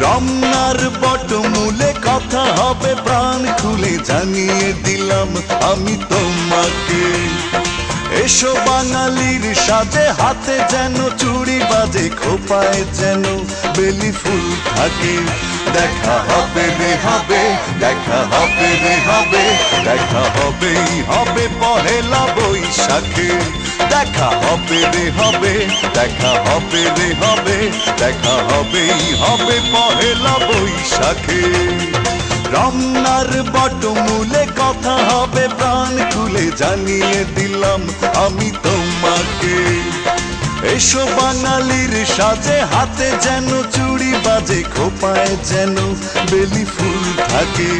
রমনার বটমূলে কথা হবে প্রাণ খুলে জানিয়ে দিলাম আমি তোমাকে। এসো বাঙালির সাজে, হাতে যেন চুড়ি বাজে, খোপায় যেন বেলি ফুল থাকে। দেখা হবে রে হবে, দেখা হবে রে হবে, দেখা হবেই হবে পহেলা বৈশাখে। দেখা হবে রে হবে, দেখা হবে রে হবে, দেখা হবেই হবে পহেলা বৈশাখে। রমনার বটমূলে কথা হবে প্রাণ খুলে জানিয়ে দিলাম আমি তোমাকে। এসো বাঙালির সাজে, হাতে যেন চুড়ি বাজে, খোপায় যেন বেলি ফুল থাকে।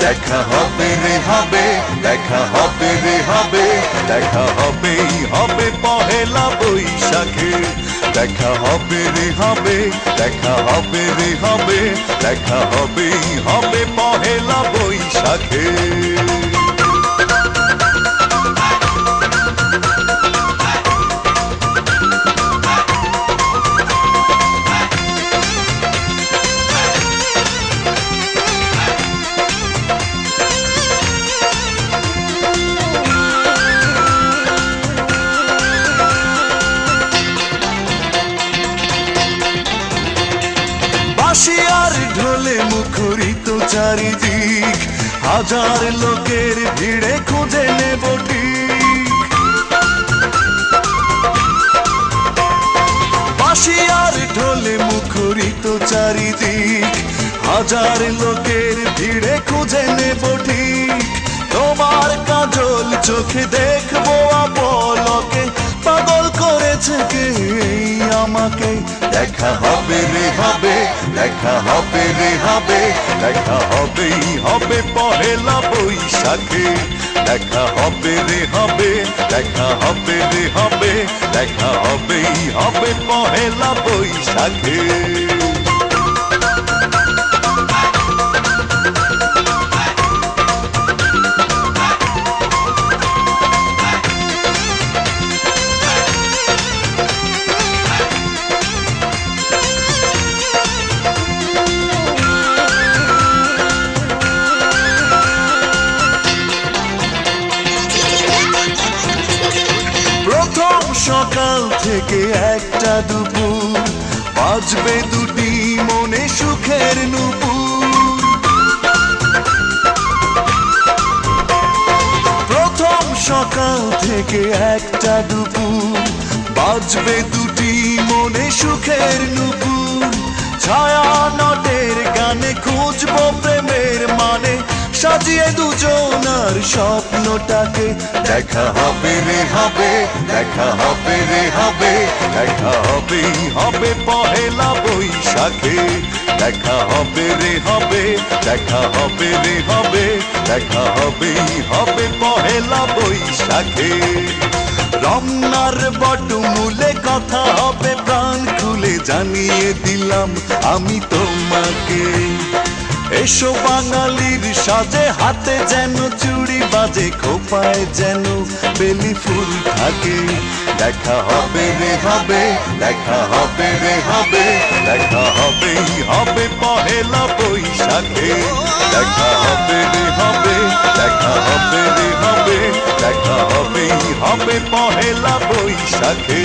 দেখা হবে রে হবে, দেখা হবে রে হবে, দেখা হবেই হবে পহেলা বৈশাখে। দেখা হবে রে হবে, দেখা হবে রে হবে, দেখা হবেই হবে পহেলা বৈশাখে। বাঁশি আর ঢোলে মুখরিত চারিদিক, হাজার লোকের ভিড়ে খুঁজে নেব ঠিক। বাঁশি আর ঢোলে মুখরিত চারিদিক, হাজার লোকের ভিড়ে খুঁজে নেব ঠিক। তোমার কাজল চোখে দেখবো আপলকে, পাগল করেছে কে আমাকে। দেখা হবে রে হবে, দেখা হবে রে হবে, দেখা হবেই হবে পহেলা বৈশাখে। দেখা হবে রে হবে, দেখা হবে রে হবে, দেখা হবেই হবে পহেলা বৈশাখে। সকাল থেকে একটা দুপুর, বাজবে দুটি মনে সুখের নুপুর। প্রথম সকাল থেকে একটা দুপুর, বাজবে দুটি মনে সুখের নুপুর। ছায়া নটের গানে খুঁজবো প্রেমের মানে, সাজিয়ে দুজনার স্বপ্নটাকে। দেখা হবে রে হবে, দেখা হবে রে হবে, দেখা হবেই হবে পহেলা বৈশাখে। দেখা হবে রে হবে, দেখা হবে রে হবে, দেখা হবেই হবে পহেলা বৈশাখে। রমনার বটমূলে কথা হবে প্রাণ খুলে জানিয়ে দিলাম আমি তোমাকে। এসো বাঙালির সাজে, হাতে যেন চুড়ি বাজে, খোপায় যেন বেলি ফুল থাকে। দেখা হবে রে হবে, দেখা হবে রে হবে, দেখা হবেই হবে পহেলা বৈশাখে। দেখা হবে রে হবে, দেখা হবে রে হবে, দেখা হবেই হবে পহেলা বৈশাখে।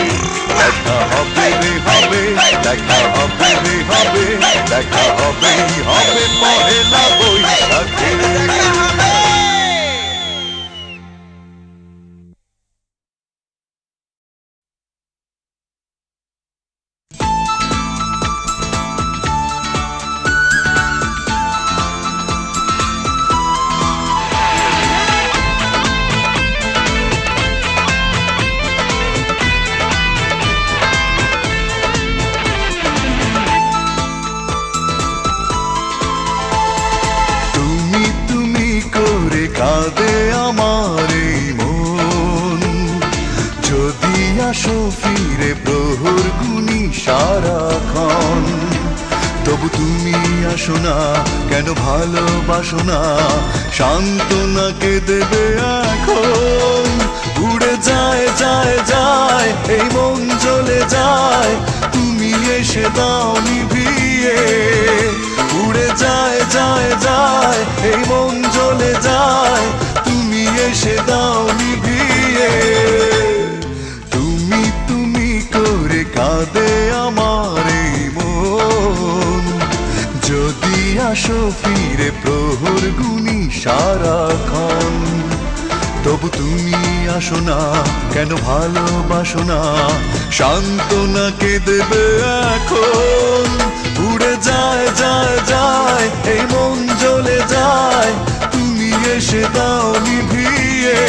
দেখা হবে রে হবে, দেখা হবে রে হবে, দেখা হবেই হবে পহেলা বৈশাখে। কাঁদে আমার এই মন, যদি আসো ফিরে প্রহর গুনি সারাক্ষণ। তবু তুমি আসো না কেন, ভালোবাসো না, সান্ত্বনাকে দেবে এখন। উড়ে যায় যায় যায় এই মন চলে যায়, তুমি এসে দাও নিভি নিভিয়ে, উড়ে যায় যায় যায় এই মন জ্বলে যায়, তুমি এসে দাও নিভিয়ে। তুমি তুমি করে কাঁদে আমার এই মন, যদি আসো ফিরে প্রহর গুনি সারাক্ষণ। তবু তুমি আসো না কেন, ভালোবাসো না, সান্ত্বনাকে দেবে এখন। উড়ে যায় যায় যায় এই মন জ্বলে যায়, তুমি এসে দাও নিভিয়ে,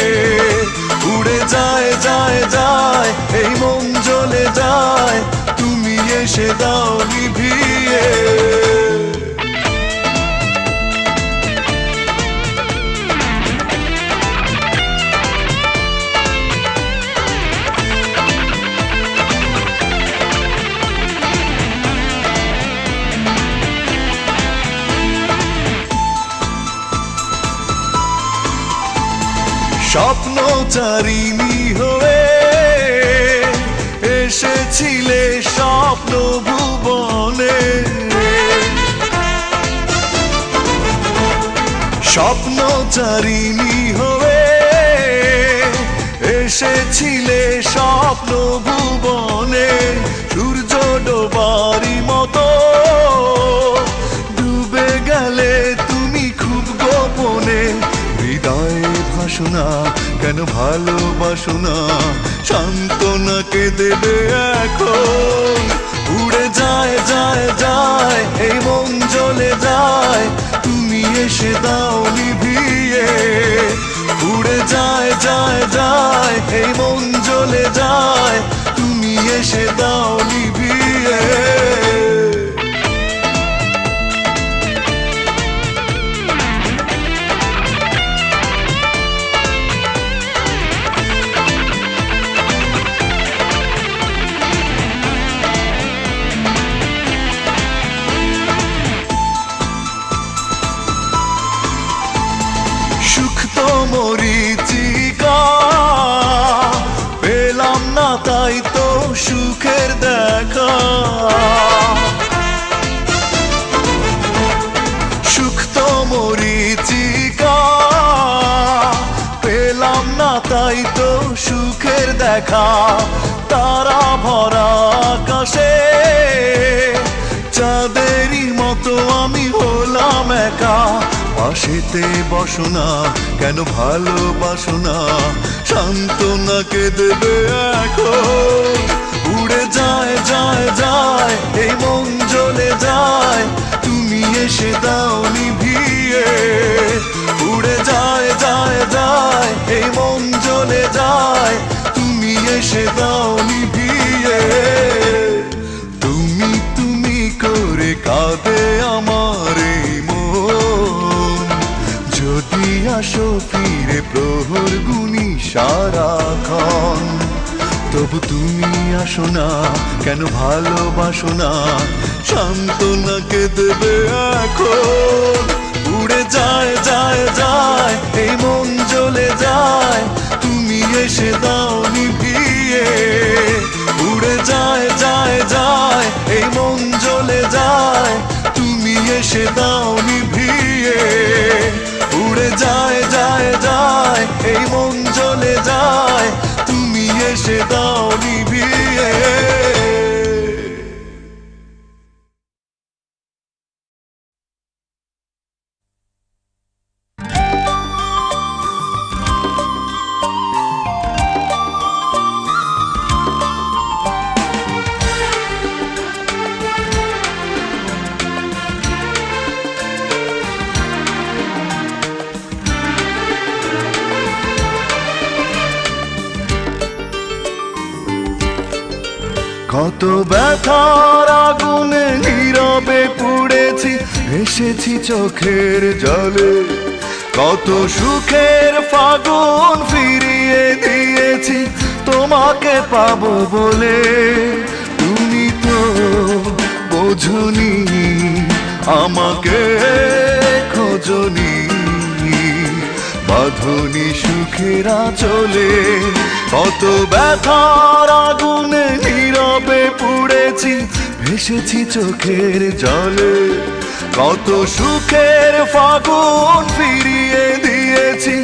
উড়ে যায় যায় যায় এই মন জ্বলে যায়, তুমি এসে দাও নিভিয়ে। স্বপ্নচারিণী হয়ে এসেছিলে স্বপ্ন ভুবনে, স্বপ্নচারিণী হয়ে এসেছিলে স্বপ্ন ভুবনে। সূর্য ডোবারি মতো ডুবে গেলে তুমি খুব গোপনে, হৃদয়ে ভাসো না কেন, ভালোবাসো না, সান্ত্বনাকে দেবে এখন। উড়ে যায় যায় যায় এই মন জ্বলে যায়, তুমি এসে দাও নিভিয়ে, উড়ে যায় যায় যায় এই মন জ্বলে যায়, তুমি এসে দাও নিভিয়ে। মরিচিকা পেলাম না তাই তো সুখের দেখা, সুখ তো মরিচিকা পেলাম না তাই তো সুখের দেখা। তারা ভরা আকাশে চাঁদেরই মতো আমি হলাম একা, পাশেতে বসো না কেন, ভালোবাসো না, সান্ত্বনাকে দেবে এখন। উড়ে যায় যায় যায় এই মন জ্বলে যায়, তুমি এসে দাও নিভিয়ে, উড়ে যায় যায় যায় এই মন জ্বলে যায়, তুমি এসে দাও নিভিয়ে। তুমি তুমি করে কাঁদে আমার এই মন, যদি আসো ফিরে প্রহর গুনি সারাক্ষণ। তবু তুমি আসো না কেন, ভালোবাসো না, সান্ত্বনাকে দেবে এখন। উড়ে যায় যায় যায় এই মন জ্বলে যায়, তুমি এসে দাও নিভিয়ে, উড়ে যায় যায় যায় এই মন জ্বলে যায়, তুমি এসে দাও নিভিয়ে, উড়ে যায় যায় যায় এই মন জ্বলে যায়, তুমি এসে দাও নিভিয়ে। কত ব্যথার আগুনে নীরবে পুড়েছি, এসেছি চোখের জলে, কত সুখের ফাগুন ফিরিয়ে দিয়েছি তোমাকে পাবো বলে। তুমি তো বোঝনি আমাকে খোঁজনি, বাঁধনি সুখের আঁচলে। কত ব্যথার আগুনে নীরবে পুড়েছি, ভেসেছি চোখের জলে। কত সুখের ফাগুন ফিরিয়ে দিয়েছি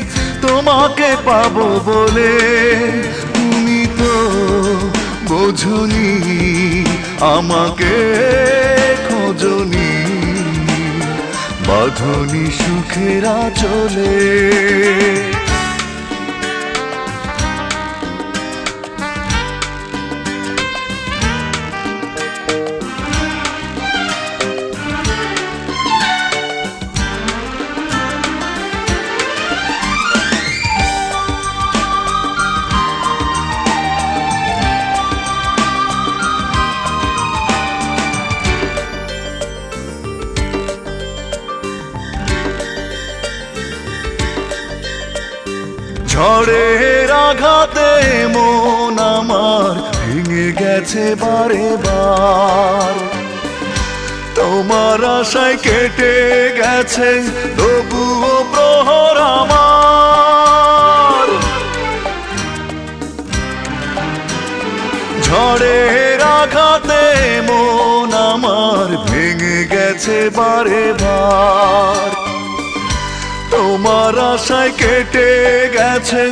তোমাকে পাবো বলে। তুমি তো বোঝনি, আমাকে খোঁজনি, বাঁধনি সুখের আঁচলে। ঝড়ের আঘাতে মন আমার ভেঙে গেছে বারে বার। তোমার আশায় কেটে গেছে তবুও প্রহর আমার। ঝড়ের আঘাতে মন আমার ভেঙে গেছে বারে বার। তোমার আশায় কেটে গেছে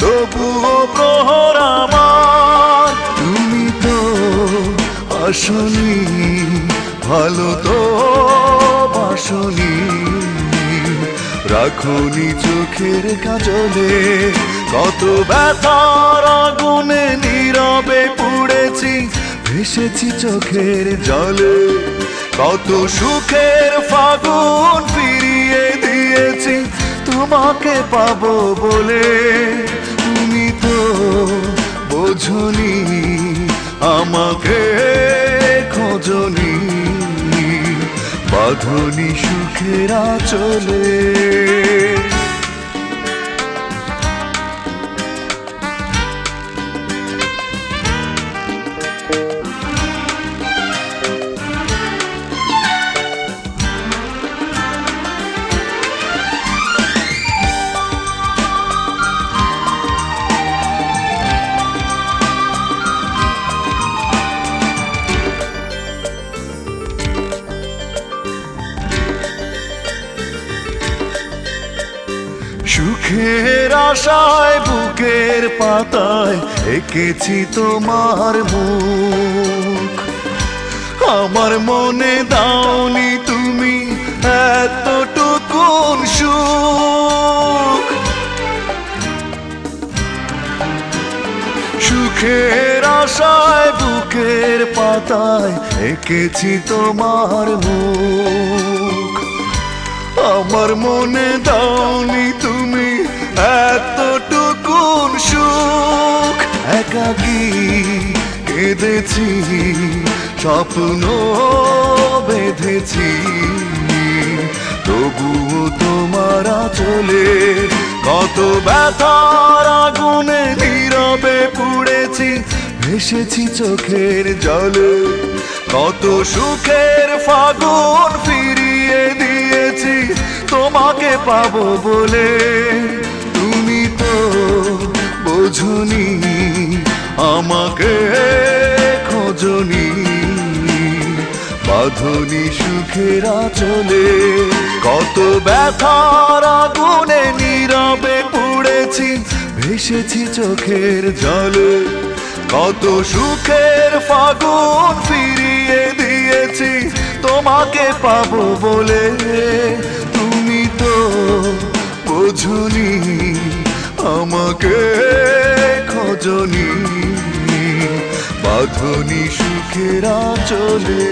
তবুও প্রহর আমার। তুমি তো আসনি, ভালো তো বাসনি, রাখনি চোখের কাজলে। কত ব্যথার আগুনে নীরবে পুড়েছি, ভেসেছি চোখের জলে। কত সুখের ফাগুন ফিরিয়ে দিয়েছি তোমাকে পাবো বলে। তুমি তো বোঝনি, আমাকে খোঁজনি, বাঁধনি সুখের আঁচলে। সুখের আশায় বুকের পাতায় এঁকেছি তোমার মুখ। আমার মনে দাওনি তুমি এতটুকুন সুখ। সুখের আশায় বুকের পাতায় এঁকেছি তোমার মুখ। আমার মনে দাওনি তুমি এতটুকুন সুখ। একাকী কেঁদেছি, স্বপ্ন বেঁধেছি, তবুও তোমার আঁচলে। কত ব্যথার আগুনে নীরবে পুড়েছি, ভেসেছি চোখের জলে। কত সুখের ফাগুন ফিরিয়ে দিয়েছি তোমাকে পাবো বলে। তুমি তো বোঝনি, আমাকে খোঁজনি, বাঁধনি সুখের আঁচলে। কত ব্যথার আগুনে নীরবে পুড়েছি, ভেসেছি চোখের জলে। কত সুখের ফাগুন ফিরিয়ে দিয়েছি তোমাকে পাবো বলে। তুমি তো বোঝনি, আমাকে খোঁজনি, বাঁধনি সুখের আঁচলে।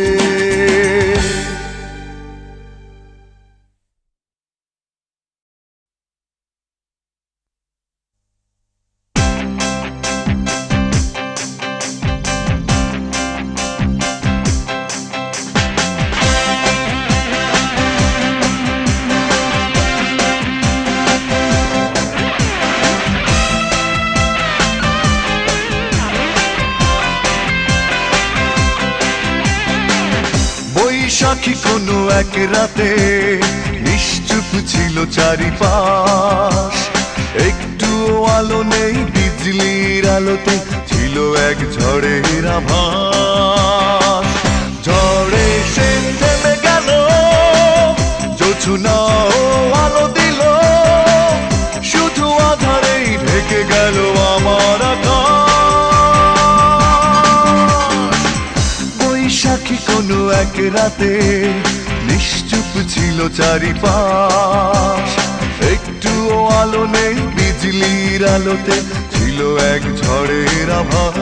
বৈশাখী কোনো এক রাতে নিশ্চুপ ছিল চারিপাশ। একটু আলো নেই, বিজলির আলোতে ছিল এক ঝড়ের আভাস। জোছনাও আলো দিল, শুধু আধারেই ঢেকে গেল আমার আকাশ। বৈশাখী কোনো এক রাতে নিশ্চুপ ছিল চারিপাশ, একটুও আলো নেই বিজলির আলোতে, ছিল এক ঝড়ের আভাস।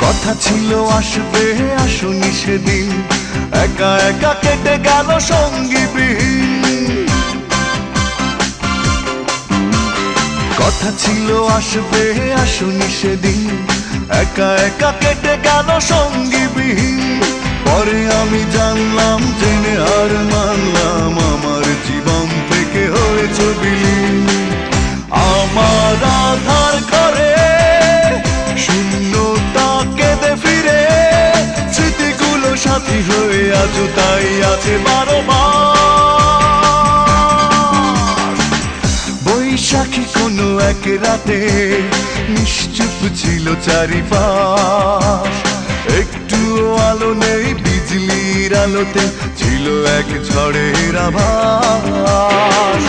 কথা ছিল আসবে আসনি সেদিন, একা একা কেটে গেল সঙ্গীবিহীন। কথা ছিল আসবে আসনি সেদিন, একা একা কেটে গেল সঙ্গীবিহীন। পরে আমি জানলাম, জেনে আর মানলাম, আমার জীবন থেকে হয়েছে বিলীন। আমার আধার ঘরে শূন্যতা কেঁদে ফিরে, স্মৃতিগুলো সাথী হয়ে আজও তাই আছে বারবার। বৈশাখী কোনো এক রাতে নিশ্চুপ ছিল চারিপাশ, একটুও আলো নেই বিজলির আলোতে, ছিল এক ঝড়ের আভাস।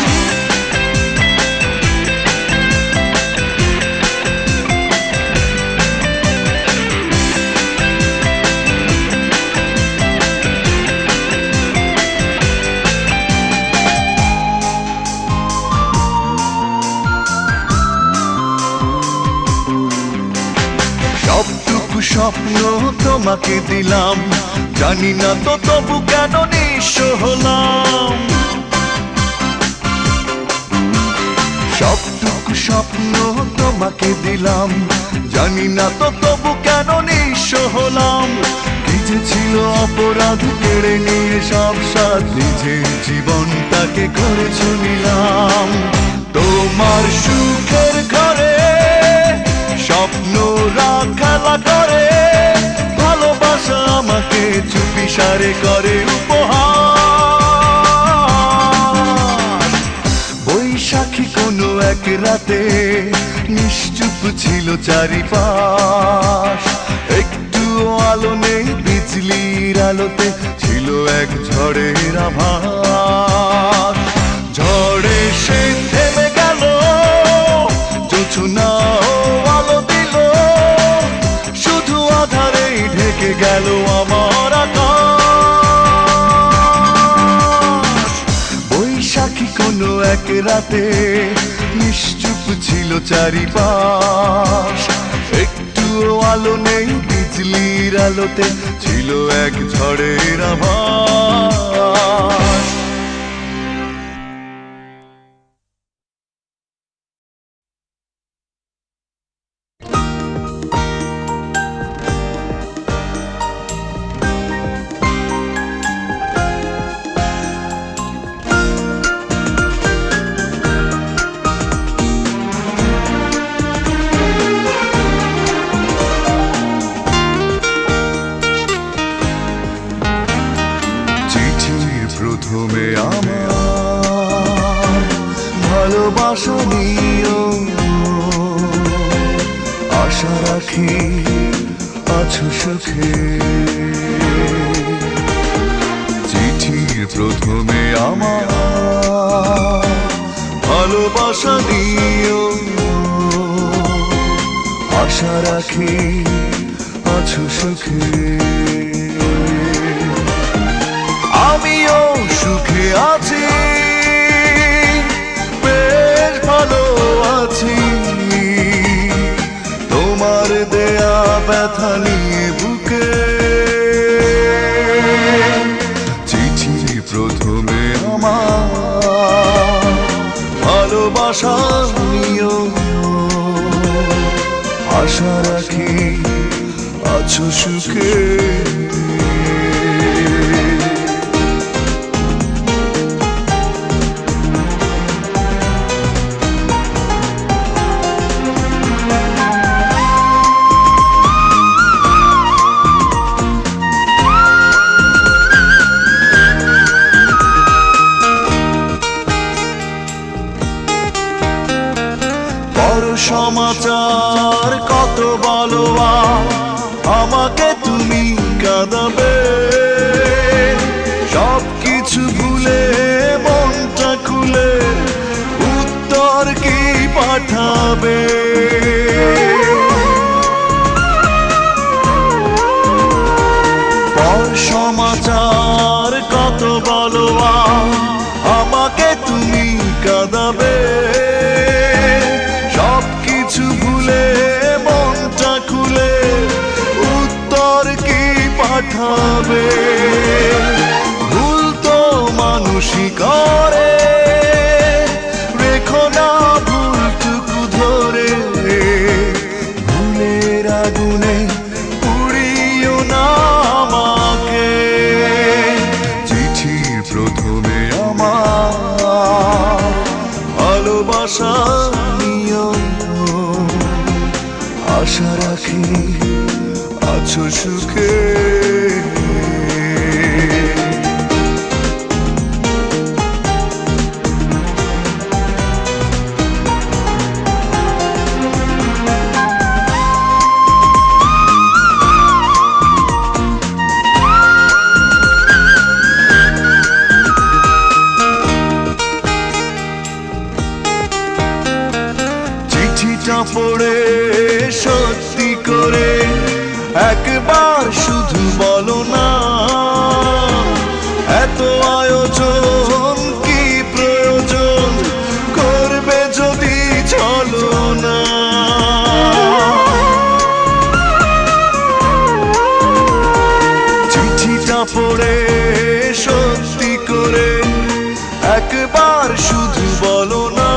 সবটুকু স্বপ্ন তোমাকে দিলাম, জানি না তো তবু কেন নিঃস্ব হলাম। সবটুকু স্বপ্ন তোমাকে দিলাম, জানি না তো তবু কেন নিঃস্ব হলাম। কি যে ছিল অপরাধ, কেড়ে নিয়ে সব সাথ নিজের জীবনটাকে করেছ নিলাম। তোমার সুখের ঘরে স্বপ্নরা খেলা করে, ভালোবাসা আমাকে চুপিসারে করে উপহার। বৈশাখী কোনো এক রাতে নিশ্চুপ ছিল চারিপাশ, একটুও আলো নেই বিজলির আলোতে, ছিল এক ঝড়ের আভাস। ঝড়ে সে থেমে গেল, জোছনাও আলো দিল, শুধু আধারেই ঢেকে গেল আমার আকাশ। বৈশাখী কোনো এক রাতে নিশ্চুপ ছিল চারিপাশ, একটুও আলো নেই বিজলির আলোতে, ছিল এক ঝড়ের আভাস। প্রথমে আমার ভালোবাসা নিও, আশা রাখি আছো সুখে। চিঠির প্রথমে আমার ভালোবাসা নিও, আশা রাখি আছো সুখে। আমিও সুখে আছি, বেশ ভালো আছি, তোমার দেয়া ব্যথা নিয়ে বুকে। চিঠি প্রথমে আমার ভালোবাসা নিও, আশা রাখি আছো সুখে। সমাচার কত বলো আমাকে তুমি কাঁদাবে সব কিছু ভুলে মনটা খুলে উত্তর কি পাঠাবে পর সমাচার কত বলো আমাকে তুমি কাঁদাবে সব কিছু ভুলে মনটা খুলে উত্তর কি পাঠাবে ভুল তো মানুষই করে রেখো না ভুলটুকু ধরে ভুলের আগুনে পুড়িও না আমাকে চিঠির প্রথমে আমার ভালোবাসা নিও আশা রাখি আছো সুখে চিঠিটা পড়ে সত্যি করে একবার শুধু বলো না এত আয়োজন কি প্রয়োজন করবে যদি চলো না চিঠিটা পড়ে সত্যি করে একবার শুধু বলো না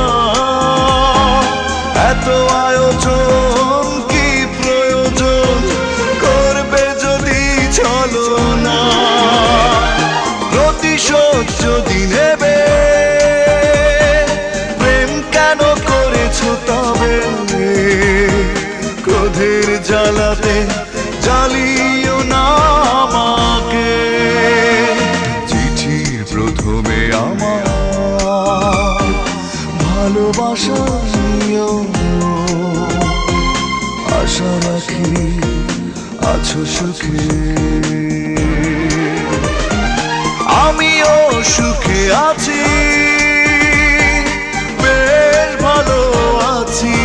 এত আয়োজন কি প্রয়োজন করবে যদি চলো না প্রতিশোধ যদি নেবে প্রেম কেন করেছো তবে ক্রোধের জ্বালাতে জ্বালিও না আমাকে চিঠির প্রথমে আমার ভালোবাসা নিও আশা রাখি আছো সুখে আমিও সুখে আছি বেশ ভালো আছি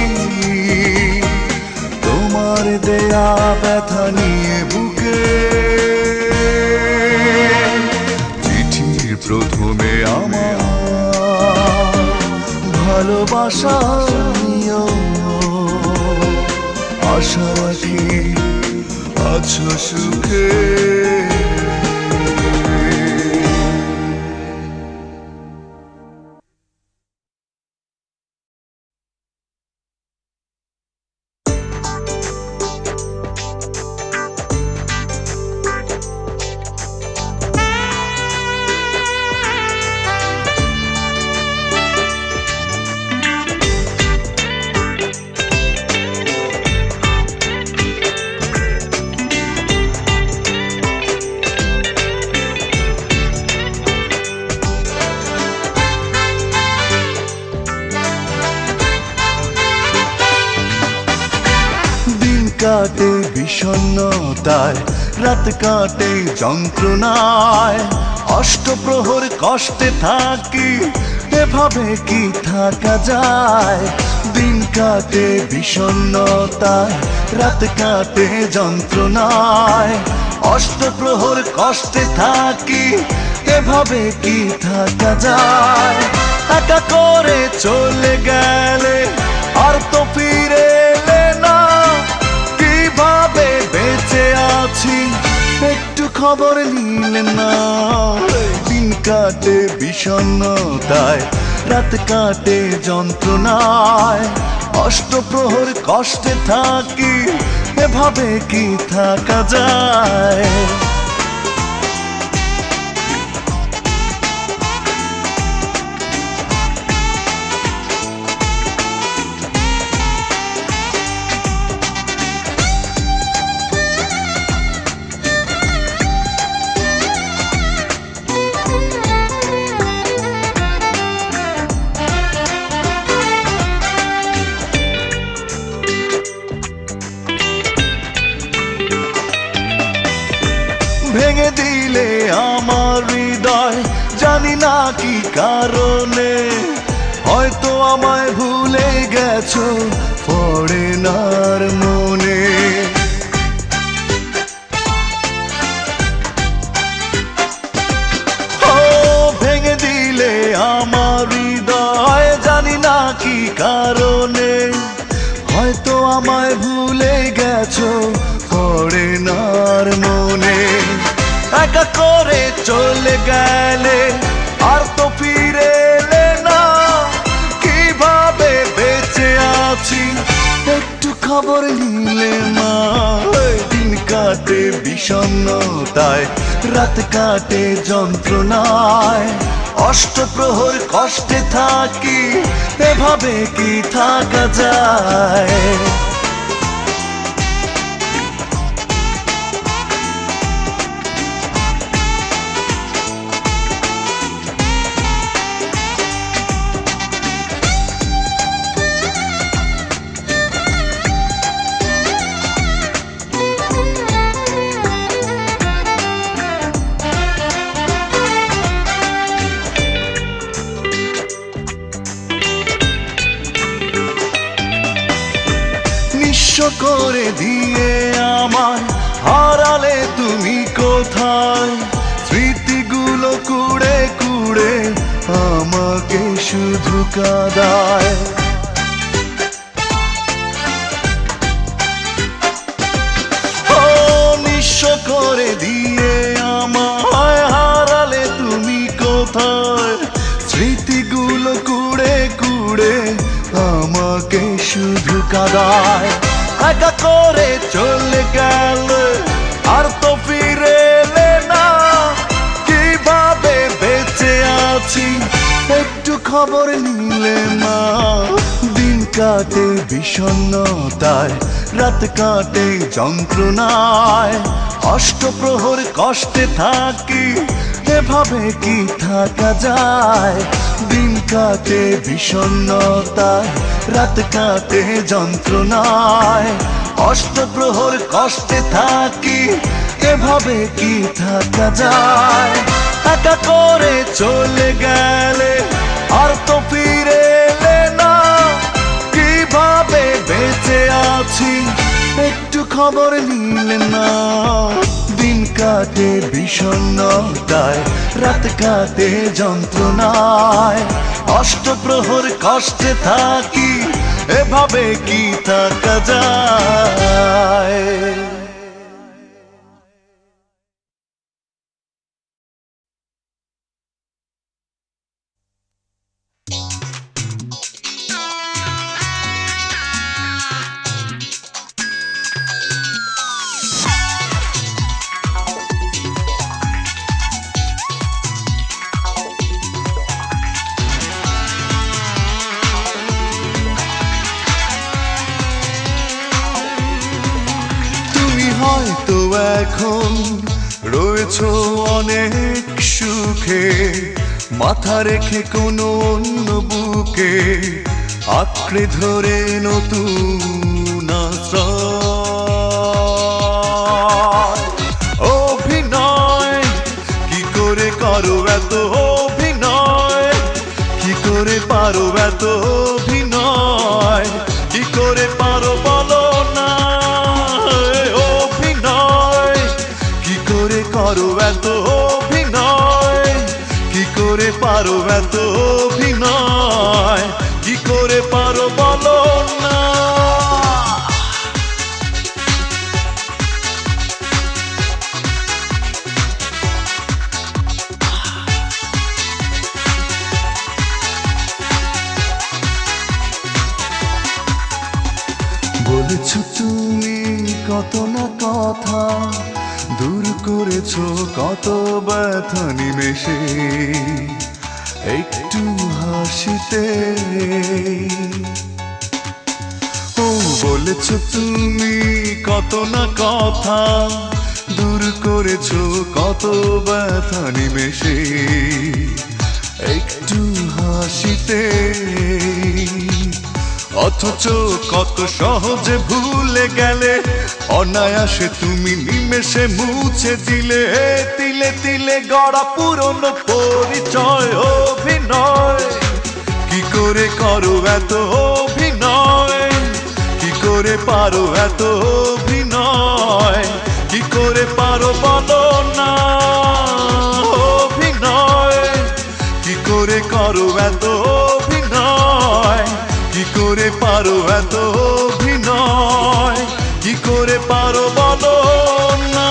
তোমার দেয়া ব্যথা নিয়ে বুকে চিঠির প্রথমে আমার ভালোবাসা নিও আশা রাখি আছো সুখে কাটে বিষণ্ণতায় রাত কাটে যন্ত্রণায় অষ্টপ্রহর কষ্টে থাকি এভাবে কি থাকা যায় দিন কাটে বিষণ্ণতায় রাত কাটে যন্ত্রণায় অষ্টপ্রহর কষ্টে থাকি এভাবে কি থাকা যায় একা করে চলে গেলে আর তো ফিরে এলে না কিভাবে বেঁচে আছি একটু খবর নিলে না দিন কাটে বিষণ্ণতায় রাত কাটে যন্ত্রণায় অষ্টপ্রহর কষ্টে থাকি এভাবে কি থাকা যায় ভেঙে দিলে আমার হৃদয় জানি না কি কারণে, হয়তো আমায় ভুলে গেছো ফরেনার মনে। ও ভেঙে দিলে আমার হৃদয় জানি না কি কারণে, হয়তো আমায় ভুলে গেছো ফরেনার মনে। একা করে চলে গেলে আর তো ফিরে এলে না, কিভাবে বেঁচে আছি একটু খবর নিলে মা। দিন কাটে বিষণ্ণতায়, রাত কাটে যন্ত্রণায়, অষ্টপ্রহর কষ্টে থাকি, এভাবে কি থাকা যায়? করে দিয়ে আমায় হারালে তুমি কোথায়? স্মৃতিগুলো কুড়ে কুড়ে আমাকে শুধু কাঁদায়। ও নিঃস্ব করে দিয়ে আমায় হারালে তুমি কোথায়? স্মৃতিগুলো কুড়ে কুড়ে আমাকে শুধু কাঁদায়। একা করে চলে গেলে আর তো ফিরে এলে না, কিভাবে বেঁচে আছি একটু খবর নিলে মা। দিন কাটে বিষণ্ণতায়, রাত কাটে যন্ত্রণায়, অষ্টপ্রহর কষ্টে থাকি, এভাবে কি থাকা যায়? দিন কাটে বিষণ্ণতায়, রাত কাটে যন্ত্রণায়, অষ্টপ্রহর কষ্টে থাকি, এভাবে কি থাকা যায়? একা করে চলে গেলে আর তো ফিরে এলে না, কিভাবে বেঁচে আছি একটু খবর নিলে না। দিন কাটে বিষণ্ণতায়, রাত কাটে যন্ত্রণায়, অষ্টপ্রহর কষ্টে থাকি, এভাবে কি থাকা যায়? হয়তো এখন রয়েছো অনেক সুখে, মাথা রেখে কোনো অন্য বুকে আঁকড়ে ধরে নতুন আশ্রয়। অভিনয় কি করে করো এত অভিনয়, কি করে পারো এত অভিনয়, কি করে পারো বলো না? করো এত অভিনয়, কি করে পারো এত অভিনয়, কি করে পারো বলো না? বলেছো তুমি কত না কথা, দূর করেছো কত ব্যথা নিমেষে একটু হাসিতে। ও বলেছো তুমি কত না কথা, দূর করেছো কত ব্যথা নিমেষে একটু হাসিতে। অথচ কত সহজে ভুলে গেলে, অনায়াসে তুমি নিমেষে মুছে দিলে। তিলে তিলে গড়া পুরনো পরিচয় অভিনয়, কি করে করো এত অভিনয়, কি করে পারো এত অভিনয়, কি করে পারো বলো না অভিনয়, কি করে করো এত অভিনয়, কি করে পারো এত অভিনয়, কি করে পারো বলো না।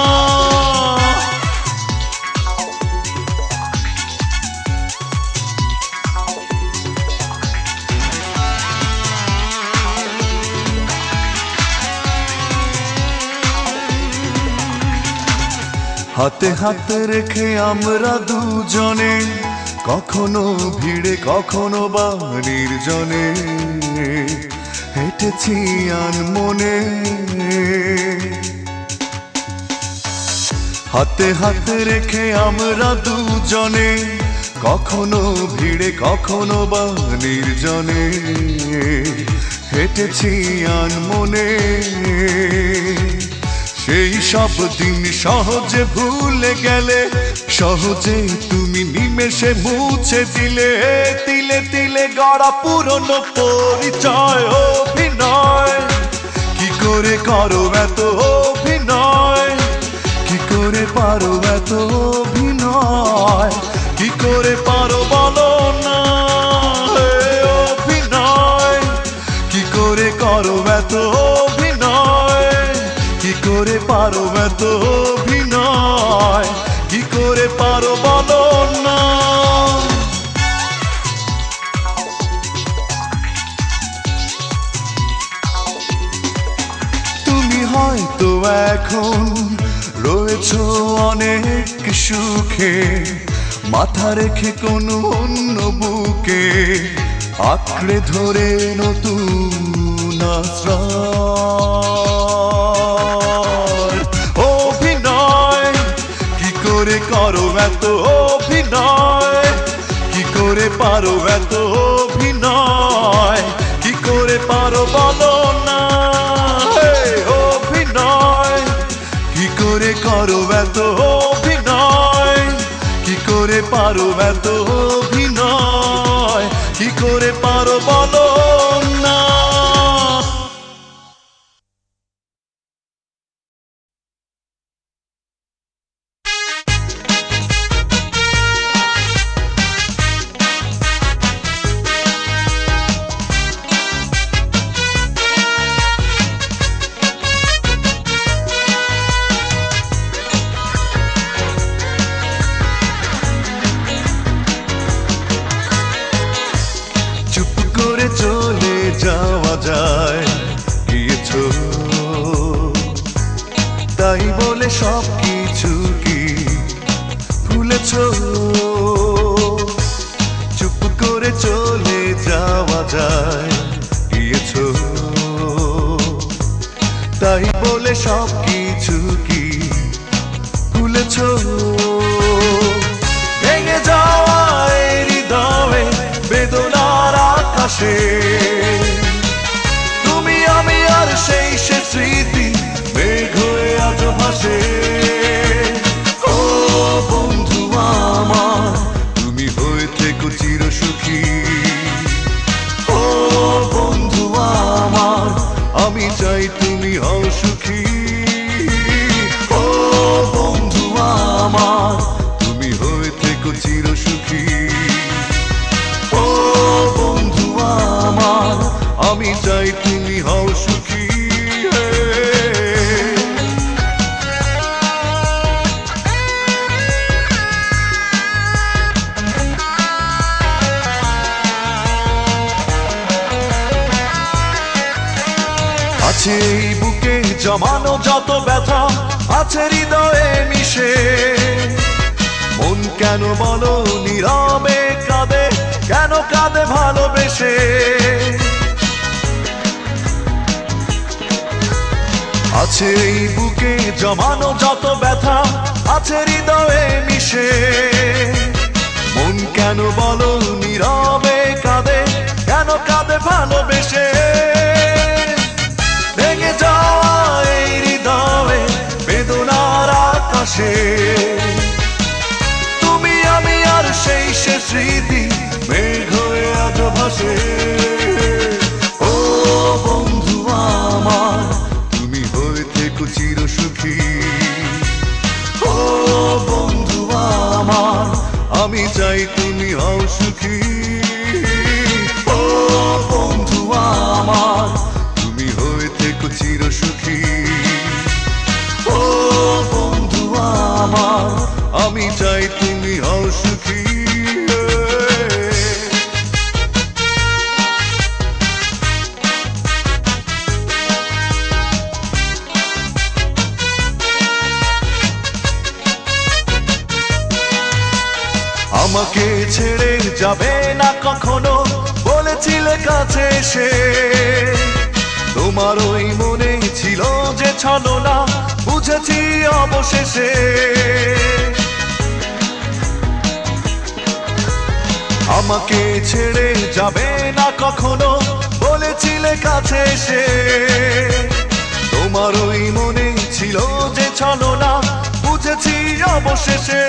হাতে হাতে রেখে আমরা দুজনে, কখনো ভিড়ে কখনো বা নির্জনে, হেঁটেছি আনমনে। হাতে হাতে রেখে আমরা দুজনে, কখনো ভিড়ে কখনো বা নির্জনে, হেঁটেছি আনমনে। সেই সব দিন সহজে ভুলে গেলে, সহজে তুমি নিমেষে মুছে দিলে। তিলে তিলে গড়া পুরনো পরিচয় অভিনয়, কি করে করো এত অভিনয়, কি করে পারো এত অভিনয়, কি করে পারো বলো না অভিনয়, কি করে করো এত অভিনয়, কি করে পারো এত অভিনয়, কি করে পারো বলো না। তুমি হয়তো এখন রয়েছো অনেক সুখে, মাথা রেখে কোনো অন্য বুকে আঁকড়ে ধরে নতুন আশ্রয়। অভিনয়, কি করে করো এত অভিনয়, কি করে পারো এত অভিনয়, কি করে পারো বলো না অভিনয়, কি করে করো এত অভিনয়, কি করে পারো এত অভিনয়, কি করে পারো বলো না। চলে যাওয়া যায় গিয়েছো, তাই বলে সব কিছু কি ভুলেছো? চুপ করে চলে যাওয়া যায় গিয়েছো, তাই বলে সব কিছু কি ভুলেছো? ভেঙে যাওয়া এই হৃদয়ে বেদনার আকাশে, তুমি আমি আর সেই সে স্মৃতি মেঘ হয়ে আজ ভাসে। ও বন্ধু আমার, তুমি হয়ে থেকো চির সুখী। ও বন্ধু আমার, আমি চাই তুমি হও সুখী। ও বন্ধু আমার, তুমি হয়ে থেকো চির সুখী। ও বন্ধু আমার, আমি চাই তুমি হও সুখী। আছে এই বুকে জমানো যত ব্যথা, আছে হৃদয়ে মিশে। মন কেন বলো নীরবে কাঁদে, কেন কাঁদে ভালোবেসে? আছে এই বুকে জমানো যত ব্যথা, আছে হৃদয়ে মিশে। মন কেন বলো নীরবে কাঁদে, কেন কাঁদে ভালোবেসে। ভেঙে যাওয়া এই হৃদয়ে বেদনার আকাশে, তুমি আমি আর সেই সে স্মৃতি মেঘ হয়ে আজ ভাসে। ও বন্ধু আমার, তুমি হয়ে থেকো চির সুখী। ও বন্ধু আমার, আমি চাই তুমি হও সুখী। ও বন্ধু আমার, তুমি হয়ে থেকো চির সুখী। ও বন্ধু আমার, আমি চাই তুমি হও সুখী। আমাকে ছেড়ে যাবে না কখনো বলেছিলে কাছে এসে, তোমার ওই মনে ছিল যে ছলনা, বুঝেছি অবশেষে। আমাকে ছেড়ে যাবে না কখনো বলেছিলে কাছে এসে, তোমার ওই মনে ছিল যে ছলনা, বুঝেছি অবশেষে।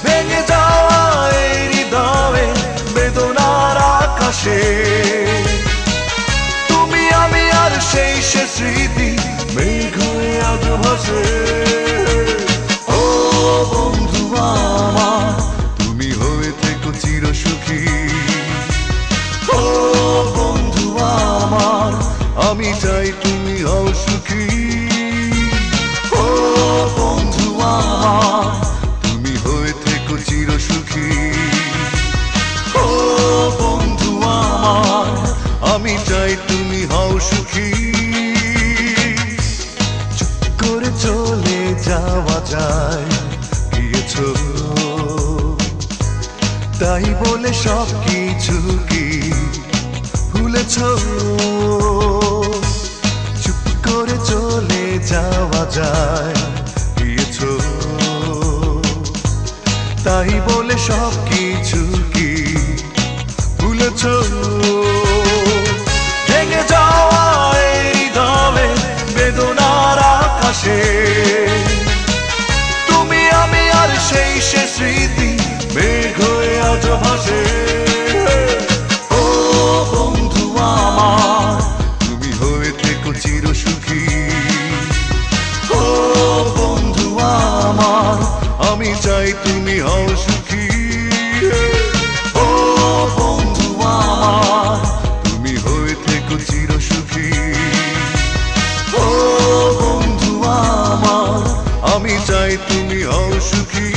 ভেঙে যাওয়া এই হৃদয়ে বেদনার আকাশে, তুমি আমি আর সেই সে স্মৃতি মেঘ হয়ে আজ ভাসে। ও বন্ধু আমার, তুমি হয়ে থেকো চির সুখী। ও বন্ধু আমার, আমি চাই তুমি হও সুখী। ও বন্ধু আমার, তুমি হয়ে থেকো চির সুখী। ও বন্ধু আমার, আমি চাই তুমি হও সুখী। চুপ করে চলে যাওয়া যায় গিয়েছো, তাই বলে সব কিছু কি ভুলেছ? চুপ করে চলে যাওয়া যায় গিয়েছো, তাই বলে সব কিছু কি ভুলেছ? ভেঙে যাওয়া এই হৃদয়ে বেদনার আকাশে, তুমি আমি আর সেই সে স্মৃতি মেঘ হয়ে আজ ভাসে। ও বন্ধু আমার, তুমি হয়ে থেকো চির সুখী। ও বন্ধু আমার, আমি চাই তুমি হও সুখী। ও বন্ধু আমার, তুমি হয়ে থেকো চির সুখী। ও বন্ধু আমার, আমি চাই তুমি হও সুখী।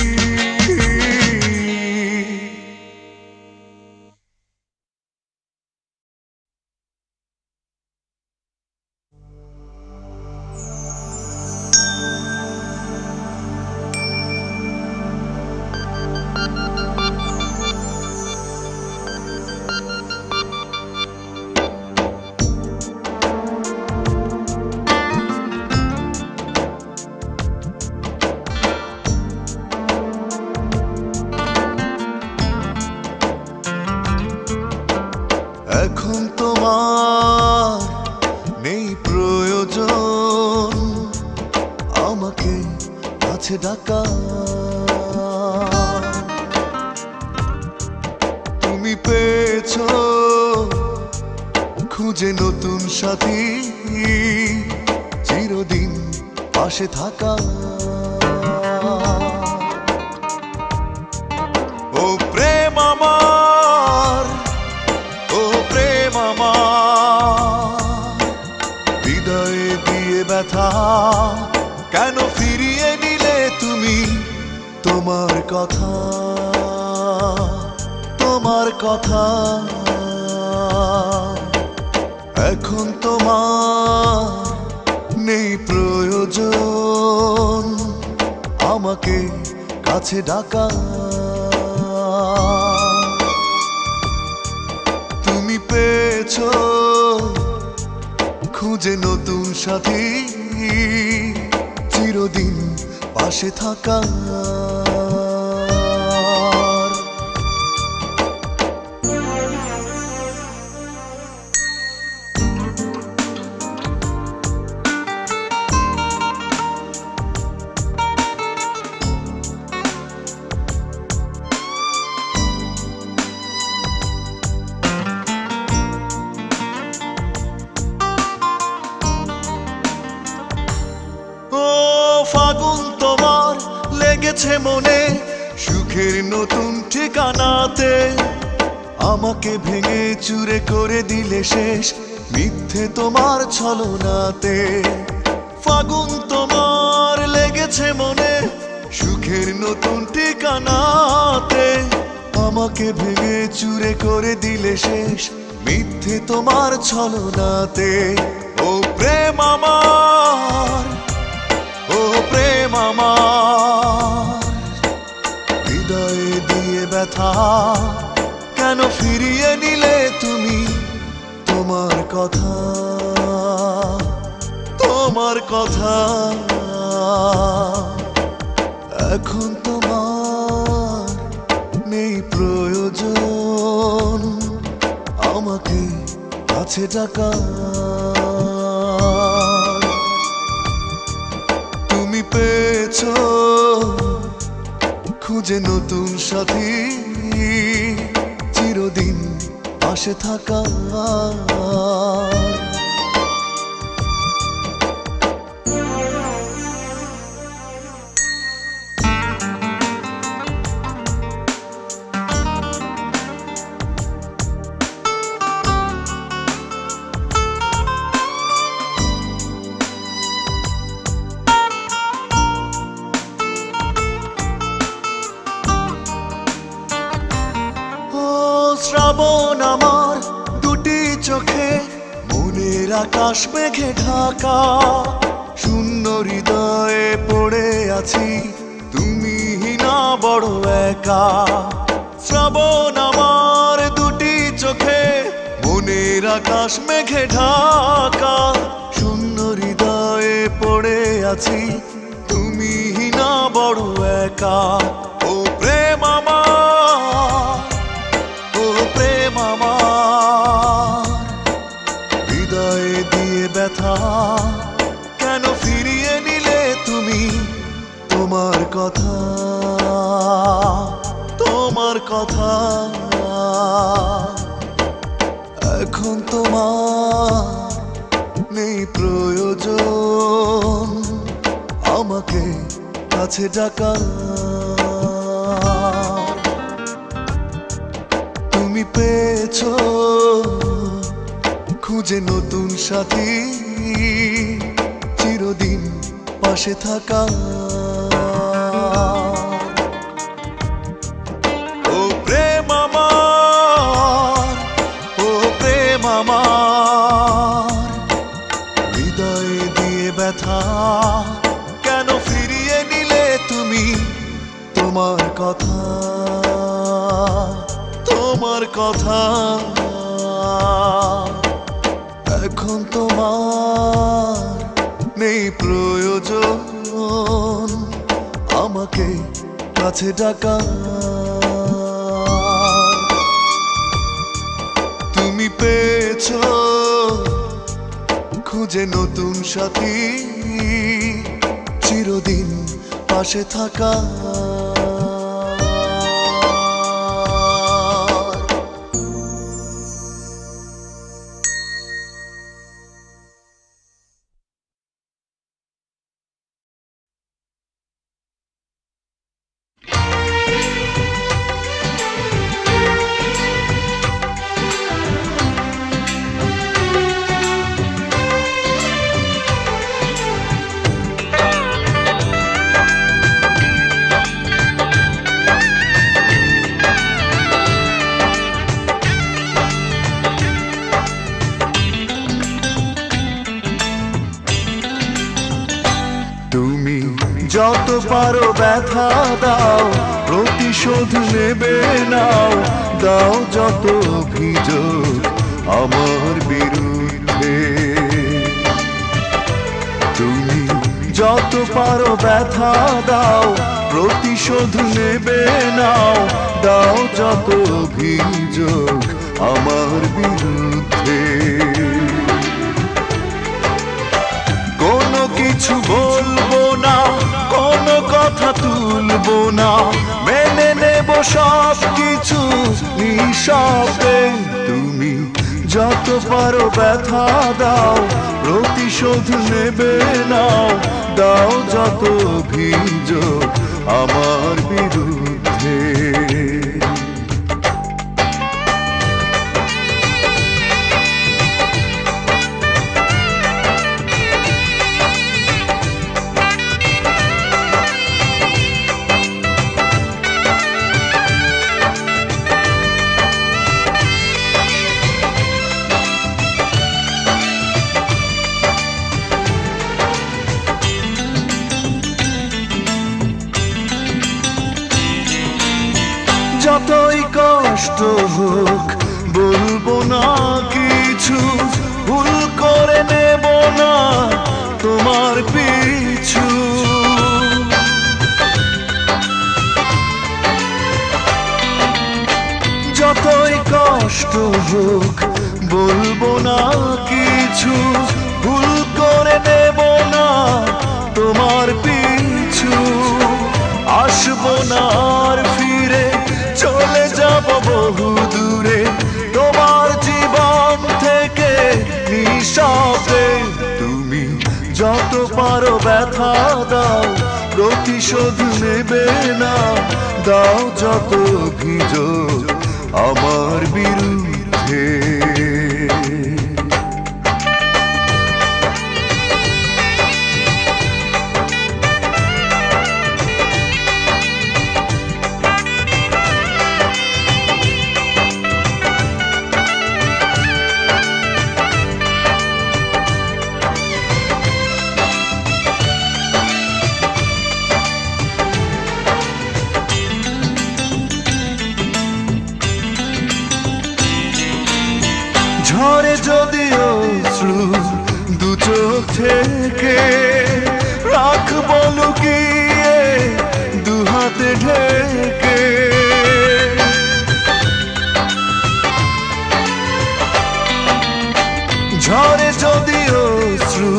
এখন তোমার নেই প্রয়োজন আমাকে কাছে ডাকা, তুমি পেয়েছো খুঁজে নতুন সাথী, চিরদিন পাশে থাকা। ও প্রেম আমার, ও প্রেম আমার, হৃদয়ে দিয়ে ব্যথা কেন ফিরিয়ে নিলে তুমি তোমার কথা, তোমার কথা। এখন তোমার নেই প্রয়োজন আমাকে কাছে ডাকা, তুমি পেয়েছো খুঁজে নতুন সাথী, চিরদিন পাশে থাকা। লেগেছে মনে সুখের নতুন ঠিকানাতে। আমাকে ভেঙে চুরে করে দিলে শেষ মিথ্যে তোমার ছলনাতে। ফাগুন তোমার লেগেছে মনে সুখের নতুন ঠিকানাতে। আমাকে ভেঙে চুরে করে দিলে শেষ মিথ্যে তোমার ছলনাতে। ও প্রেম আমার, ও প্রেম আমার, হৃদয়ে দিয়ে ব্যথা কেন ফিরিয়ে নিলে তুমি তোমার কথা, তোমার কথা। এখন তোমার নেই প্রয়োজন আমাকে কাছে ডাকার। তুমি পেয়েছো খুঁজে নতুন সাথী, চিরদিন পাশে থাকা। শ্রাবণ আমার দুটি চোখে, মনের আকাশ মেঘে ঢাকা। শূন্য হৃদয়ে পড়ে আছি, তুমি না বড় একা। শ্রাবণ আমার দুটি চোখে, মনের আকাশ মেঘে ঢাকা। শূন্য হৃদয়ে পড়ে আছি, তুমি না বড় একা। ও প্রেম আমার, ও প্রেম আমার, হৃদয়ে দিয়ে ব্যথা কেন ফিরিয়ে নিলে তুমি তোমার কথা, তোমার কথা। এখন তোমার নেই প্রয়োজন আমাকে কাছে ডাকার। তুমি পেয়েছো খুঁজে নতুন সাথী, চিরদিন পাশে থাকা। ও প্রেম আমার, ও প্রেম আমার, হৃদয়ে দিয়ে ব্যথা কেন ফিরিয়ে নিলে তুমি তোমার কথা, তোমার কথা। এখন তোমার নেই প্রয়োজন আমাকে কাছে ডাকার। তুমি পেয়েছো খুঁজে নতুন সাথী, চিরদিন পাশে থাকা। যত পারো ব্যথা দাও, প্রতিশোধ নেবে নাও। দাও যত অভিযোগ আমার বিরুদ্ধে। তুমি যত পারো ব্যথা দাও, প্রতিশোধ নেবে নাও। দাও যত অভিযোগ আমার বিরুদ্ধে। কোনো কিছু বলবো না, কোনো কথা তুলবো না, মেনে নেব সব কিছু নিঃশব্দে। তুমি যত পারো ব্যথা দাও, প্রতিশোধ নেবে নাও। দাও যত অভিযোগ আমার বিরুদ্ধে। যতই কষ্ট হোক বলবো না কিছু, ভুল করে নেব না তোমার পিছু। যতই কষ্ট হোক বলবো না কিছু, ভুল করে নেব না তোমার পিছু। আসবো না আর ফিরে, চলে যাব বহু দূরে তোমার জীবন থেকে নিঃশব্দে। তুমি যত পারো ব্যথা দাও, প্রতিশোধ নেবে না, দাও যত অভিযোগ আমার বিরুদ্ধে। ঝরে যদি অশ্রু দু চোখ থেকে, রাখবো লুকিয়ে দু হাতে ঢেকে। ঝরে যদি অশ্রু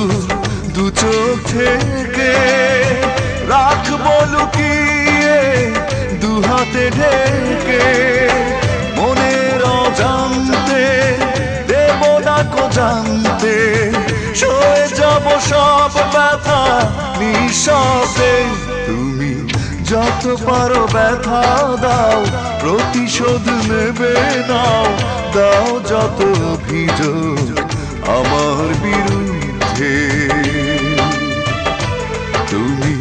দু চোখ থেকে, রাখবো লুকিয়ে দু হাতে ঢেকে। মনের অজান্তে জানতে সয়ে যাব সব ব্যথা নিঃশব্দে। তুমি যত পারো ব্যথা দাও, প্রতিশোধ নেবে নাও, দাও যত অভিযোগ আমার বিরুদ্ধে। তুমি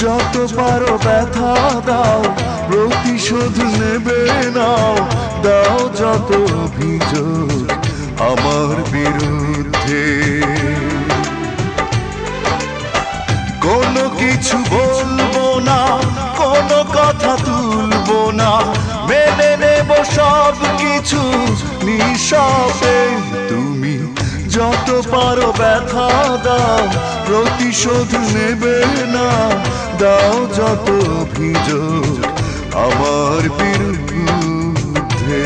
যত পারো ব্যথা দাও, প্রতিশোধ নেবে নাও, দাও যত অভিযোগ আমার বিরুদ্ধে। কোনো কিছু বলবো না, কোনো কথা তুলবো না, মেনে নেব সব কিছু নিঃশব্দে। তুমি যত পারো ব্যথা দাও, প্রতিশোধ নেবে না, দাও যত অভিযোগ আমার বিরুদ্ধে।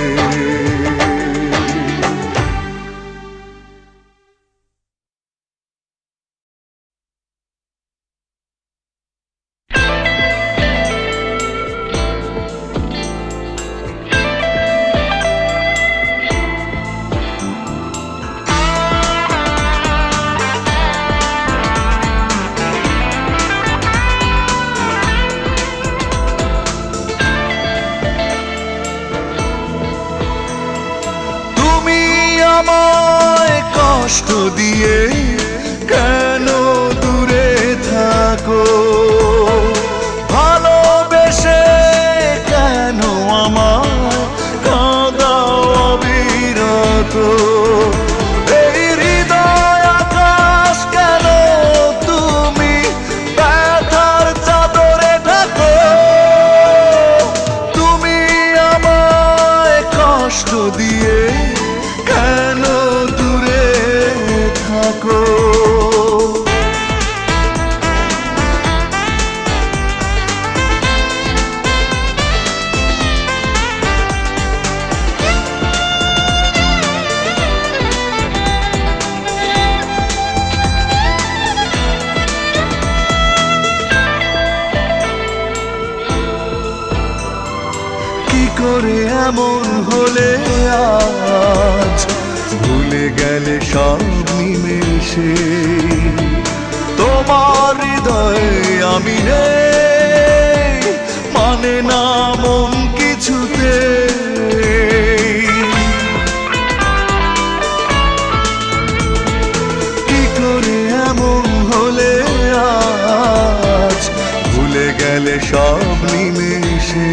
আমায় কষ্ট দিয়ে কেন দূরে থাকো, ভালোবেসে কেন আমায় কাঁদাও অবিরত। এই হৃদয় আকাশ কেন তুমি ব্যথার চাদরে ঢাকো। তুমি আমায় কষ্ট দিয়ে কেন দূরে থাকো। কি করে এমন হলে আজ, ভুলে গেলে সব নিমেষে তোমার হৃদয়ে আমি নেই। মানে না মন কিছুতে। কি করে এমন হলে আজ ভুলে গেলে সব নিমেষে,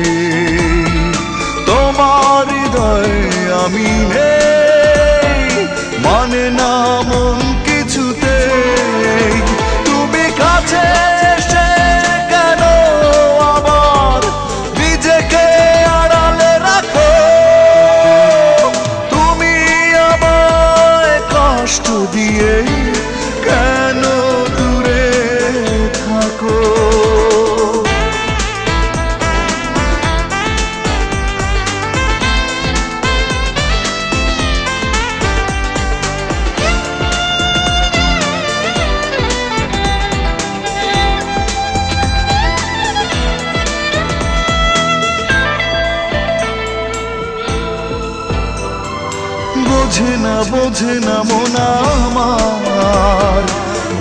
তোমার হৃদয়ে আমি নেই, মানে না মন কিছুতে। তুমি কাছে এসে কেন আবার নিজেকে আড়ালে রাখো, তুমি আমায় কষ্ট দিয়ে কেন দূরে থাকো। বোঝে না মন আমার,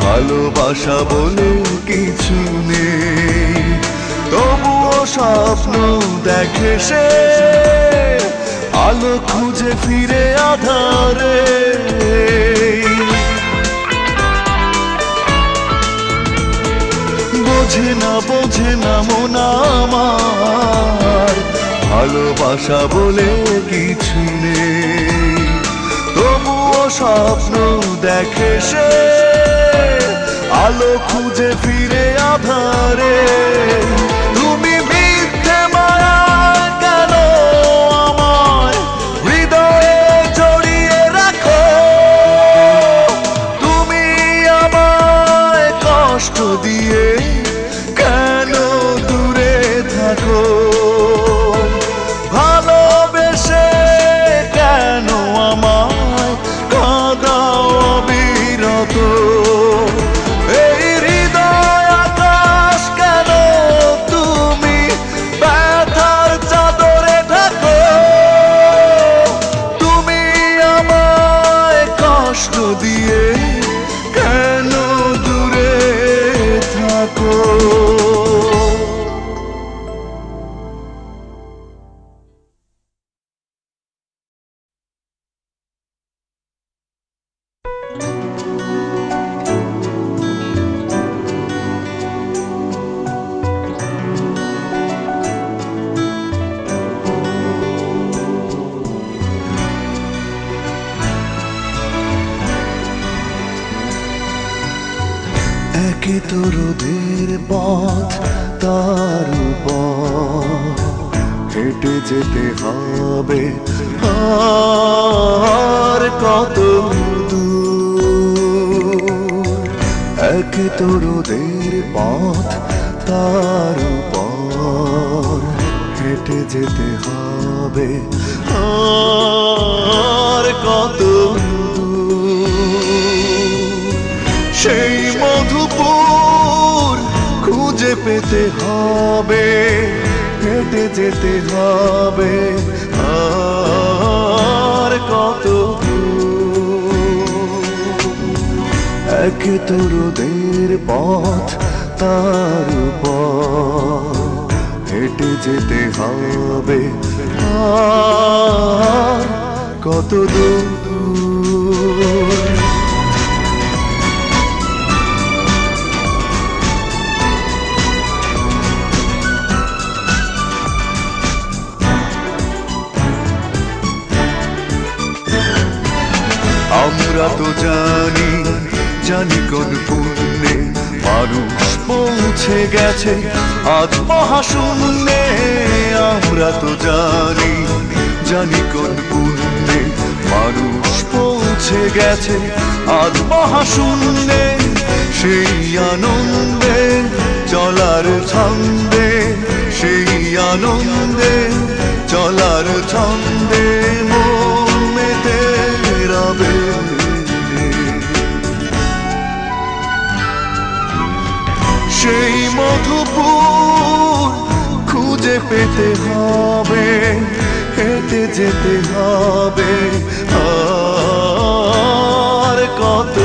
ভালোবাসা বলে কিছু নেই, তবুও স্বপ্ন দেখে সে আলো খুঁজে ফিরে আধারে। বোঝে না মন আমার, ভালোবাসা বলে কিছু নেই, তবুও স্বপ্ন দেখে সে আলো খুঁজে ফিরে আধারে। তুমি মিথ্যে মায়া কেন আমায় হৃদয়ে জড়িয়ে রাখো, তুমি আমায় কষ্ট দিয়ে কেন দূরে থাকো। ভালোবেসে কেন আমায় কাঁদাও অবিরত, এই হৃদয় আকাশ কেন তুমি ব্যথার চাদরে ঢাকো, তুমি আমায় কষ্ট দিয়ে কেন দূরে থাকো। একে তো রোদের পথ, তার উপর হেঁটে যেতে হবে আর কত দূর। একে তো রোদের পথ, তার উপর হেঁটে যেতে হবে আর কত সেই মধুপুর খুঁজে পেতে হবে, হেঁটে যেতে হবে আর কত। এক তো রোদের পথ, তার উপর হেঁটে যেতে হবে আর কত দূর। আমরা তো জানি কোন পুণ্যে মানুষ পৌঁছে গেছে আজ মহাশূন্যে। আমরা তো জানি কোন পুণ্যে মানুষ পৌঁছে গেছে আজ মহাশূন্যে। সেই আনন্দে চলার ছন্দে, সেই আনন্দে চলার ছন্দে মন মেতে রবে। সেই মধুপুর খুঁজে পেতে হবে, হেঁটে যেতে হবে আর কত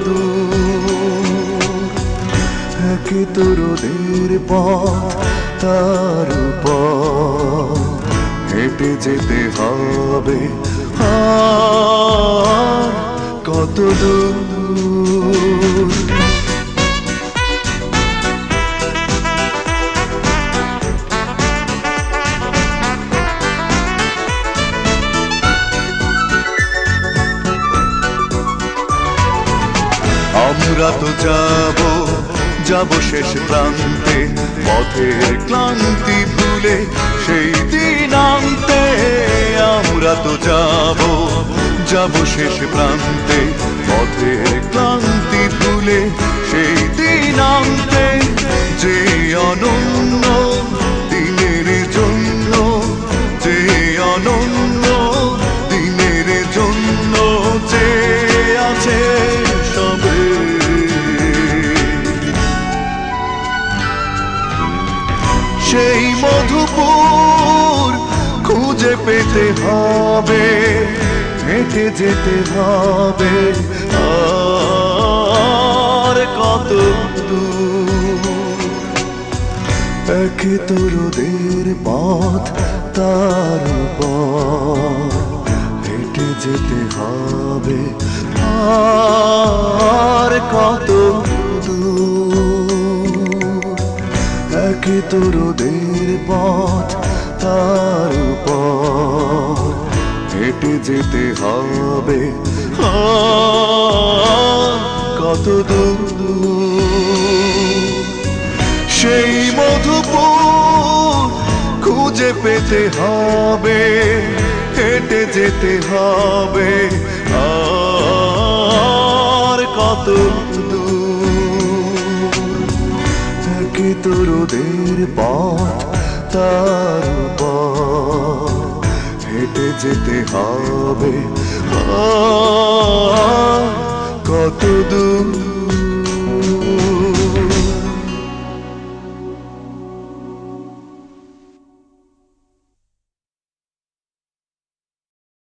দূর। একে তো রোদের পথ, তার উপর হেঁটে যেতে হবে আর কত দূর। আমরা তো যাব শেষ প্রান্তে, পথের ক্লান্তি ভুলে সেই দিন আনতে। আমরা তো যাব শেষ প্রান্তে, পথের ক্লান্তি ভুলে সেই দিন আনতে। যে অনন্য দিনের জন্য, যে অনন্য দিনের জন্য যে আছে সবে, সেই মধুপুর খুঁজে পেতে হবে, হেঁটে যেতে হবে আর কত দূর। একে তোরদের পথ তার উপর হেঁটে যেতে হবে আর কত দূর। একে তোরদের পথ তার উপর হেঁটে যেতে হবে কত দূর। সেই মধুপুর খুঁজে পেতে হবে, হেঁটে যেতে হবে আর কত দূর। একে তোরদের পথ তার উপর হেঁটে যেতে হবে